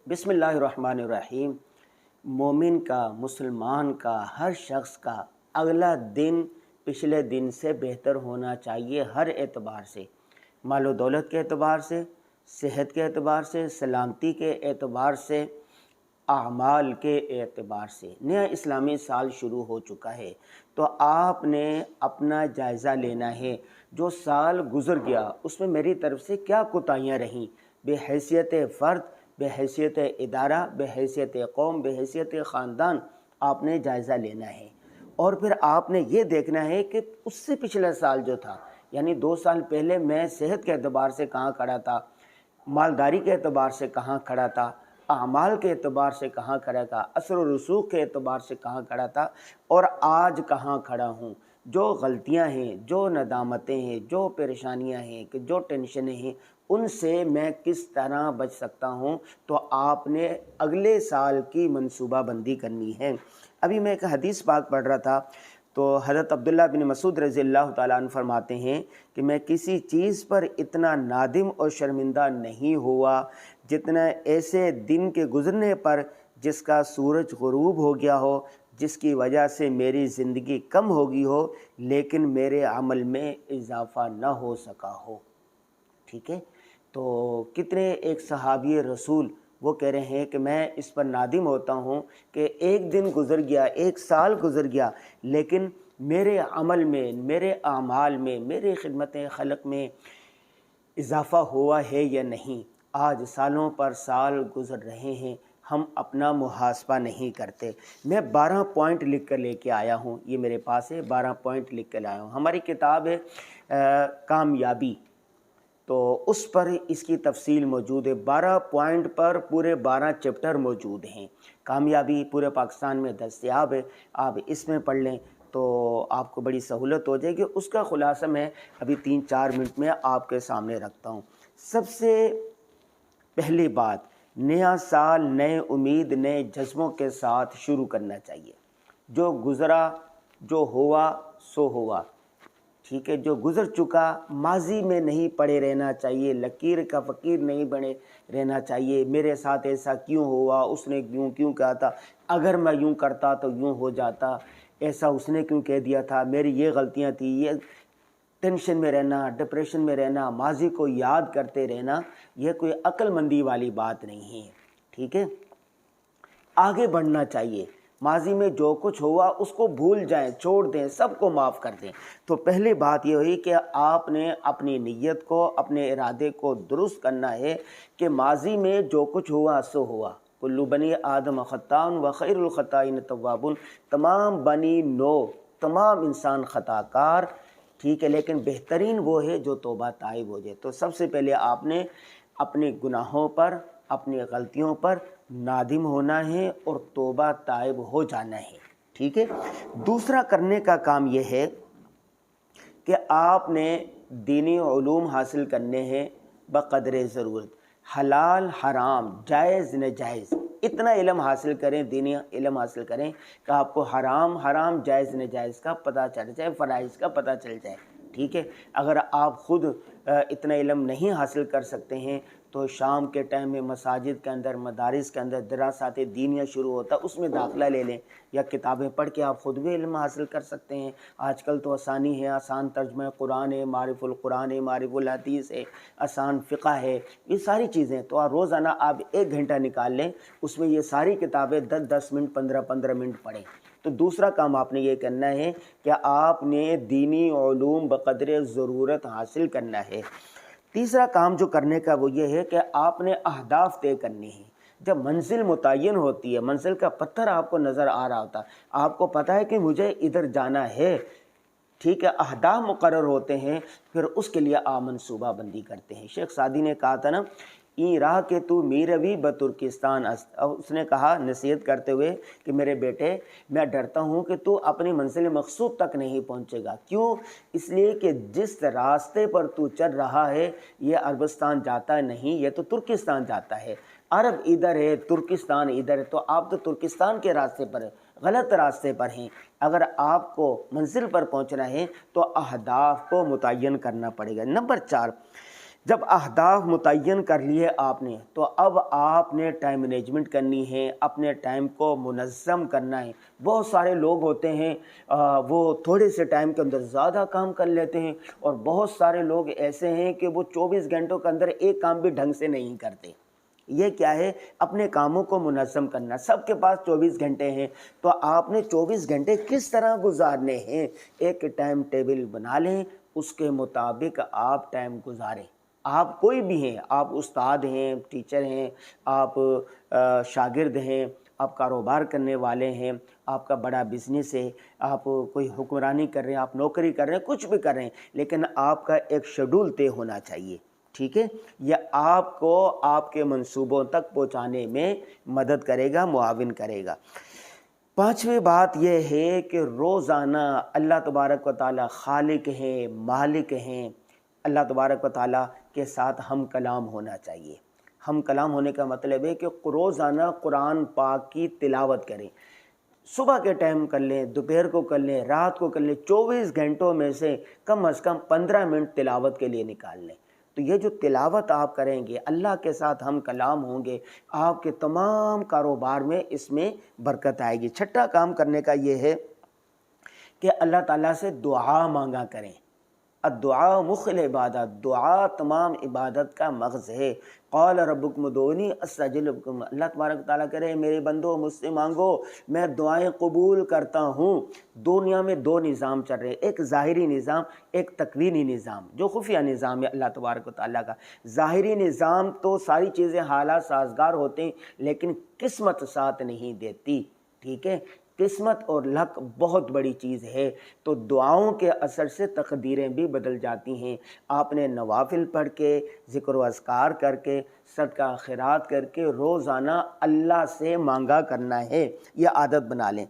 بسم اللہ الرحمن الرحیم۔ مومن کا، مسلمان کا، ہر شخص کا اگلا دن پچھلے دن سے بہتر ہونا چاہیے، ہر اعتبار سے، مال و دولت کے اعتبار سے، صحت کے اعتبار سے، سلامتی کے اعتبار سے، اعمال کے اعتبار سے۔ نیا اسلامی سال شروع ہو چکا ہے، تو آپ نے اپنا جائزہ لینا ہے۔ جو سال گزر گیا اس میں میری طرف سے کیا کوتاہیاں رہیں، بے حیثیت فرد، بے حیثیت ادارہ، بے حیثیت قوم، بے حیثیت خاندان، آپ نے جائزہ لینا ہے۔ اور پھر آپ نے یہ دیکھنا ہے کہ اس سے پچھلا سال جو تھا، یعنی 2 سال پہلے میں صحت کے اعتبار سے کہاں کھڑا تھا، مالداری کے اعتبار سے کہاں کھڑا تھا، اعمال کے اعتبار سے کہاں کھڑا تھا، اثر و رسوخ کے اعتبار سے کہاں کھڑا تھا، اور آج کہاں کھڑا ہوں۔ جو غلطیاں ہیں، جو ندامتیں ہیں، جو پریشانیاں ہیں، کہ جو ٹینشنیں ہیں، ان سے میں کس طرح بچ سکتا ہوں، تو آپ نے اگلے سال کی منصوبہ بندی کرنی ہے۔ ابھی میں ایک حدیث پاک پڑھ رہا تھا، تو حضرت عبداللہ بن مسعود رضی اللہ تعالیٰ عنہ فرماتے ہیں کہ میں کسی چیز پر اتنا نادم اور شرمندہ نہیں ہوا جتنا ایسے دن کے گزرنے پر جس کا سورج غروب ہو گیا ہو، جس کی وجہ سے میری زندگی کم ہو گئی ہو لیکن میرے عمل میں اضافہ نہ ہو سکا ہو۔ ٹھیک ہے، تو کتنے ایک صحابی رسول وہ کہہ رہے ہیں کہ میں اس پر نادم ہوتا ہوں کہ ایک دن گزر گیا، ایک سال گزر گیا، لیکن میرے عمل میں، میرے اعمال میں، میرے خدمت خلق میں اضافہ ہوا ہے یا نہیں۔ آج سالوں پر سال گزر رہے ہیں، ہم اپنا محاسبہ نہیں کرتے۔ میں 12 پوائنٹ لکھ کر لے کے آیا ہوں، یہ میرے پاس ہے، 12 پوائنٹ لکھ کر آیا ہوں۔ ہماری کتاب ہے کامیابی، تو اس پر اس کی تفصیل موجود ہے۔ 12 پوائنٹ پر پورے 12 چیپٹر موجود ہیں۔ کامیابی پورے پاکستان میں دستیاب ہے، آپ اس میں پڑھ لیں تو آپ کو بڑی سہولت ہو جائے گی۔ اس کا خلاصہ میں ابھی 3-4 منٹ میں آپ کے سامنے رکھتا ہوں۔ سب سے پہلی بات، نیا سال نئے امید، نئے جذبوں کے ساتھ شروع کرنا چاہیے۔ جو گزرا، جو ہوا سو ہوا، ٹھیک ہے، جو گزر چکا ماضی میں نہیں پڑے رہنا چاہیے، لکیر کا فقیر نہیں بنے رہنا چاہیے۔ میرے ساتھ ایسا کیوں ہوا، اس نے کیوں کہا تھا، اگر میں یوں کرتا تو یوں ہو جاتا، ایسا اس نے کیوں کہہ دیا تھا، میری یہ غلطیاں تھیں۔ یہ ٹینشن میں رہنا، ڈپریشن میں رہنا، ماضی کو یاد کرتے رہنا، یہ کوئی عقل مندی والی بات نہیں ہے۔ ٹھیک ہے، آگے بڑھنا چاہیے۔ ماضی میں جو کچھ ہوا اس کو بھول جائیں، چھوڑ دیں، سب کو معاف کر دیں۔ تو پہلی بات یہ ہوئی کہ آپ نے اپنی نیت کو، اپنے ارادے کو درست کرنا ہے کہ ماضی میں جو کچھ ہوا سو ہوا۔ کل بنی آدم خطاء وخیر الخطائین التوابون، تمام بنی نو، تمام انسان خطا کار، ٹھیک ہے، لیکن بہترین وہ ہے جو توبہ تائب ہو جائے۔ تو سب سے پہلے آپ نے اپنے گناہوں پر، اپنی غلطیوں پر نادم ہونا ہے اور توبہ تائب ہو جانا ہے۔ ٹھیک ہے، دوسرا کرنے کا کام یہ ہے کہ آپ نے دینی علوم حاصل کرنے ہیں بقدر ضرورت۔ حلال حرام، جائز ناجائز، اتنا علم حاصل کریں، دینی علم حاصل کریں کہ آپ کو حرام، جائز ناجائز کا پتہ چل جائے، فرائض کا پتہ چل جائے۔ ٹھیک ہے، اگر آپ خود اتنا علم نہیں حاصل کر سکتے ہیں تو شام کے ٹائم میں مساجد کے اندر، مدارس کے اندر دراسات دینیہ شروع ہوتا ہے، اس میں داخلہ لے لیں، یا کتابیں پڑھ کے آپ خود بھی علم حاصل کر سکتے ہیں۔ آج کل تو آسانی ہے، آسان ترجمہ قرآن ہے، معرف القرآن ہے، معرف الحدیث ہے، آسان فقہ ہے، یہ ساری چیزیں۔ تو روزانہ آپ 1 گھنٹہ نکال لیں، اس میں یہ ساری کتابیں 10-10 منٹ، 15-15 منٹ پڑھیں۔ تو دوسرا کام آپ نے یہ کرنا ہے کہ آپ نے دینی علوم بقدر ضرورت حاصل کرنا ہے۔ تیسرا کام جو کرنے کا وہ یہ ہے کہ آپ نے اہداف طے کرنے ہیں۔ جب منزل متعین ہوتی ہے، منزل کا پتھر آپ کو نظر آ رہا ہوتا ہے، آپ کو پتہ ہے کہ مجھے ادھر جانا ہے، ٹھیک ہے، اہداف مقرر ہوتے ہیں، پھر اس کے لیے آپ منصوبہ بندی کرتے ہیں۔ شیخ سعدی نے کہا تھا نا، این راہ کہ تو میروی بترکستان است، اب اس نے کہا نصیحت کرتے ہوئے کہ میرے بیٹے، میں ڈرتا ہوں کہ تو اپنی منزل مقصود تک نہیں پہنچے گا۔ کیوں؟ اس لیے کہ جس راستے پر تو چل رہا ہے یہ عربستان جاتا نہیں، یہ تو ترکستان جاتا ہے۔ عرب ادھر ہے، ترکستان ادھر ہے، تو آپ تو ترکستان کے راستے پر ہیں، غلط راستے پر ہیں۔ اگر آپ کو منزل پر پہنچنا ہے تو اہداف کو متعین کرنا پڑے گا۔ نمبر 4، جب اہداف متعین کر لیے آپ نے تو اب آپ نے ٹائم مینجمنٹ کرنی ہے، اپنے ٹائم کو منظم کرنا ہے۔ بہت سارے لوگ ہوتے ہیں وہ تھوڑے سے ٹائم کے اندر زیادہ کام کر لیتے ہیں، اور بہت سارے لوگ ایسے ہیں کہ وہ 24 گھنٹوں کے اندر ایک کام بھی ڈھنگ سے نہیں کرتے۔ یہ کیا ہے؟ اپنے کاموں کو منظم کرنا۔ سب کے پاس 24 گھنٹے ہیں، تو آپ نے 24 گھنٹے کس طرح گزارنے ہیں، ایک ٹائم ٹیبل بنا لیں، اس کے مطابق آپ ٹائم گزاریں۔ آپ کوئی بھی ہیں، آپ استاد ہیں، ٹیچر ہیں، آپ شاگرد ہیں، آپ کاروبار کرنے والے ہیں، آپ کا بڑا بزنس ہے، آپ کوئی حکمرانی کر رہے ہیں، آپ نوکری کر رہے ہیں، کچھ بھی کر رہے ہیں، لیکن آپ کا ایک شیڈول طے ہونا چاہیے، ٹھیک ہے؟ یہ آپ کو آپ کے منصوبوں تک پہنچانے میں مدد کرے گا، معاون کرے گا۔ پانچویں بات یہ ہے کہ روزانہ اللہ تبارک و تعالی خالق ہیں، مالک ہیں، اللہ تبارک و تعالی کے ساتھ ہم کلام ہونا چاہیے۔ ہم کلام ہونے کا مطلب ہے کہ روزانہ قرآن پاک کی تلاوت کریں۔ صبح کے ٹائم کر لیں، دوپہر کو کر لیں، رات کو کر لیں، 24 گھنٹوں میں سے کم از کم 15 منٹ تلاوت کے لیے نکال لیں۔ تو یہ جو تلاوت آپ کریں گے، اللہ کے ساتھ ہم کلام ہوں گے، آپ کے تمام کاروبار میں اس میں برکت آئے گی۔ چھٹا کام کرنے کا یہ ہے کہ اللہ تعالیٰ سے دعا مانگا کریں۔ الدعاء مخ العبادت، دعا تمام عبادت کا مغز ہے۔ قال ربکم ادعونی استجب لکم، اللہ تبارک تعالیٰ کہہ رہے ہیں میرے بندو مجھ سے مانگو، میں دعائیں قبول کرتا ہوں۔ دنیا میں دو نظام چل رہے ہیں، ایک ظاہری نظام، ایک تکوینی نظام، جو خفیہ نظام ہے اللہ تبارک و تعالیٰ کا۔ ظاہری نظام تو ساری چیزیں حالات سازگار ہوتے ہیں، لیکن قسمت ساتھ نہیں دیتی، ٹھیک ہے؟ قسمت اور لک بہت بڑی چیز ہے، تو دعاؤں کے اثر سے تقدیریں بھی بدل جاتی ہیں۔ آپ نے نوافل پڑھ کے، ذکر و اذکار کر کے، صدقہ خیرات کر کے روزانہ اللہ سے مانگا کرنا ہے، یہ عادت بنا لیں۔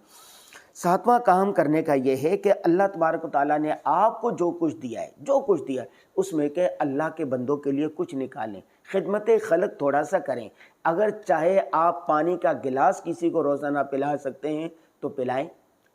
ساتواں کام کرنے کا یہ ہے کہ اللہ تبارک و تعالیٰ نے آپ کو جو کچھ دیا ہے، جو کچھ دیا ہے اس میں کہ اللہ کے بندوں کے لیے کچھ نکالیں، خدمت خلق تھوڑا سا کریں۔ اگر چاہے آپ پانی کا گلاس کسی کو روزانہ پلا سکتے ہیں تو پلائیں،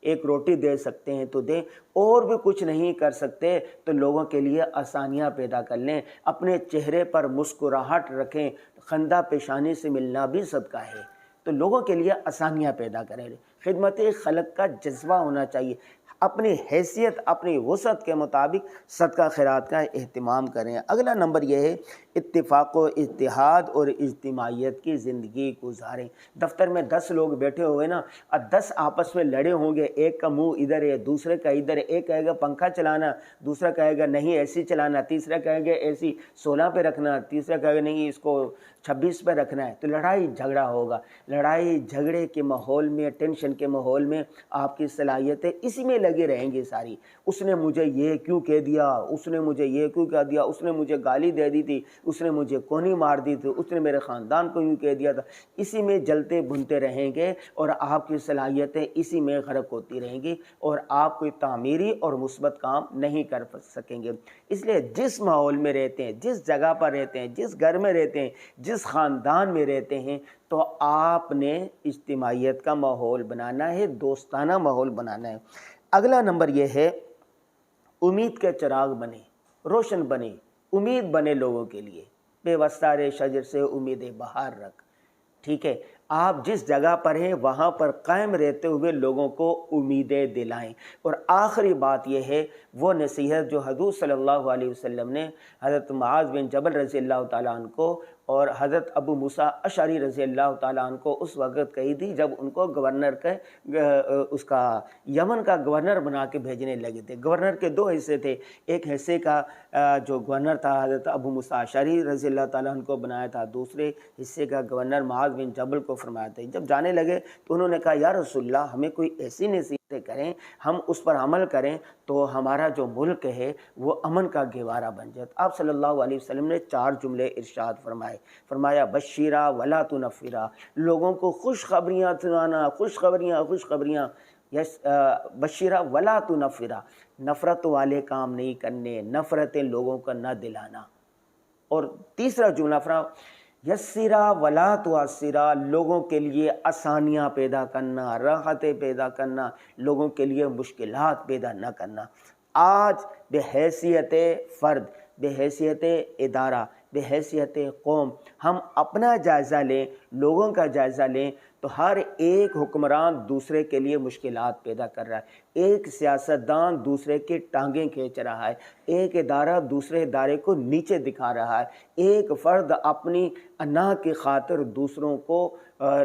ایک روٹی دے سکتے ہیں تو دیں، اور بھی کچھ نہیں کر سکتے تو لوگوں کے لیے آسانیاں پیدا کر لیں، اپنے چہرے پر مسکراہٹ رکھیں، خندہ پیشانی سے ملنا بھی صدقہ ہے، تو لوگوں کے لیے آسانیاں پیدا کریں۔ خدمت خلق کا جذبہ ہونا چاہیے، اپنی حیثیت، اپنی وسعت کے مطابق صدقہ خیرات کا اہتمام کریں۔ اگلا نمبر یہ ہے اتفاق و اتحاد اور اجتماعیت کی زندگی گزاریں۔ دفتر میں 10 لوگ بیٹھے ہوئے نا، اور 10 آپس میں لڑے ہوں گے، ایک کا منہ ادھر ہے، دوسرے کا ادھر ہے، ایک کہے گا پنکھا چلانا، دوسرا کہے گا نہیں ایسی چلانا، تیسرا کہے گا ایسی 16 پہ رکھنا، تیسرا کہے گا نہیں اس کو 26 پہ رکھنا ہے، تو لڑائی جھگڑا ہوگا۔ لڑائی جھگڑے کے ماحول میں، ٹینشن کے ماحول میں آپ کی صلاحیتیں اسی میں لگی رہیں گی ساری۔ اس نے مجھے یہ کیوں کہہ دیا، اس نے مجھے یہ کیوں کہہ دیا، اس نے مجھے گالی دے دی تھی، اس نے مجھے کونی مار دی تھی، اس نے میرے خاندان کو یوں کہہ دیا تھا، اسی میں جلتے بھنتے رہیں گے، اور آپ کی صلاحیتیں اسی میں غرق ہوتی رہیں گی، اور آپ کوئی تعمیری اور مثبت کام نہیں کر سکیں گے۔ اس لیے جس ماحول میں رہتے ہیں، جس جگہ پر رہتے ہیں، جس گھر میں رہتے ہیں، جس خاندان میں رہتے ہیں، تو آپ نے اجتماعیت کا ماحول بنانا ہے، دوستانہ ماحول بنانا ہے۔ اگلا نمبر یہ ہے امید کے چراغ بنے، روشن بنے، امید بنے لوگوں کے لیے۔ بے وستار شجر سے امید بہار رکھ، ٹھیک ہے؟ آپ جس جگہ پر ہیں وہاں پر قائم رہتے ہوئے لوگوں کو امیدیں دلائیں۔ اور آخری بات یہ ہے وہ نصیحت جو حضور صلی اللہ علیہ وسلم نے حضرت معاذ بن جبل رضی اللہ تعالیٰ عنہ کو اور حضرت ابو موسیٰ اشعری رضی اللہ تعالیٰ عنہ کو اس وقت کہی تھی جب ان کو گورنر کے اس کا یمن کا گورنر بنا کے بھیجنے لگے تھے۔ گورنر کے 2 حصے تھے، ایک حصے کا جو گورنر تھا حضرت ابو موسیٰ اشعری رضی اللہ تعالیٰ عنہ کو بنایا تھا، دوسرے حصے کا گورنر معاذ بن جبل کو فرمایا تھا۔ جب جانے لگے تو انہوں نے کہا یا رسول اللہ ہمیں کوئی ایسی نصیحتیں کریں، ہم اس پر عمل کریں تو ہمارا جو ملک ہے وہ امن کا گہوارہ بن جائے۔ آپ صلی اللہ علیہ وسلم نے 4 جملے ارشاد فرمایا بشیرا ولا تنفرا، لوگوں کو خوشخبریاں سنانا، خوشخبریاں، یس بشیرا ولا تنفرا، نفرت والے کام نہیں کرنے، نفرتیں لوگوں کا نہ دلانا۔ اور تیسرا جملہ یسرا ولا تعسرا، لوگوں کے لیے آسانیاں پیدا کرنا، راحتیں پیدا کرنا، لوگوں کے لیے مشکلات پیدا نہ کرنا۔ آج بحیثیت فرد بحیثیت ادارہ، بحیثیت قوم ہم اپنا جائزہ لیں، لوگوں کا جائزہ لیں، تو ہر ایک حکمران دوسرے کے لیے مشکلات پیدا کر رہا ہے، ایک سیاستدان دوسرے کی ٹانگیں کھینچ رہا ہے، ایک ادارہ دوسرے ادارے کو نیچے دکھا رہا ہے، ایک فرد اپنی انا کی خاطر دوسروں کو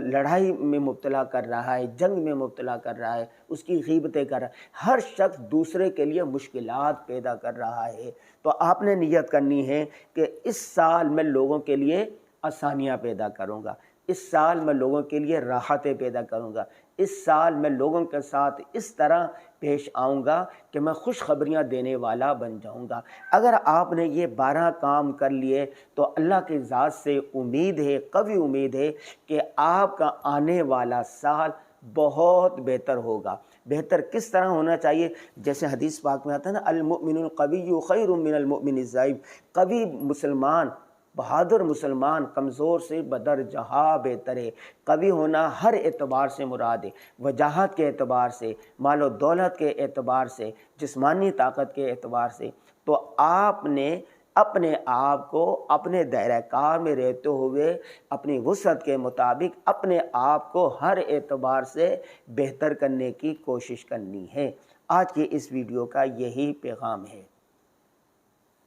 لڑائی میں مبتلا کر رہا ہے، جنگ میں مبتلا کر رہا ہے، اس کی غیبتیں کر رہا ہے، ہر شخص دوسرے کے لیے مشکلات پیدا کر رہا ہے۔ تو آپ نے نیت کرنی ہے کہ اس سال میں لوگوں کے لیے آسانیاں پیدا کروں گا، اس سال میں لوگوں کے لیے راحتیں پیدا کروں گا، اس سال میں لوگوں کے ساتھ اس طرح پیش آؤں گا کہ میں خوشخبریاں دینے والا بن جاؤں گا۔ اگر آپ نے یہ 12 کام کر لیے تو اللہ کی ذات سے امید ہے، قوی امید ہے کہ آپ کا آنے والا سال بہت بہتر ہوگا۔ بہتر کس طرح ہونا چاہیے؟ جیسے حدیث پاک میں آتا ہے نا، المؤمن القوی خیر من المؤمن الضعیف، قوی مسلمان، بہادر مسلمان کمزور سے بدرجہ بہتر ہے۔ قوی ہونا ہر اعتبار سے مراد ہے، وجاہت کے اعتبار سے، مال و دولت کے اعتبار سے، جسمانی طاقت کے اعتبار سے۔ تو آپ نے اپنے آپ کو اپنے دائرہ کار میں رہتے ہوئے اپنی وسعت کے مطابق اپنے آپ کو ہر اعتبار سے بہتر کرنے کی کوشش کرنی ہے۔ آج کے اس ویڈیو کا یہی پیغام ہے۔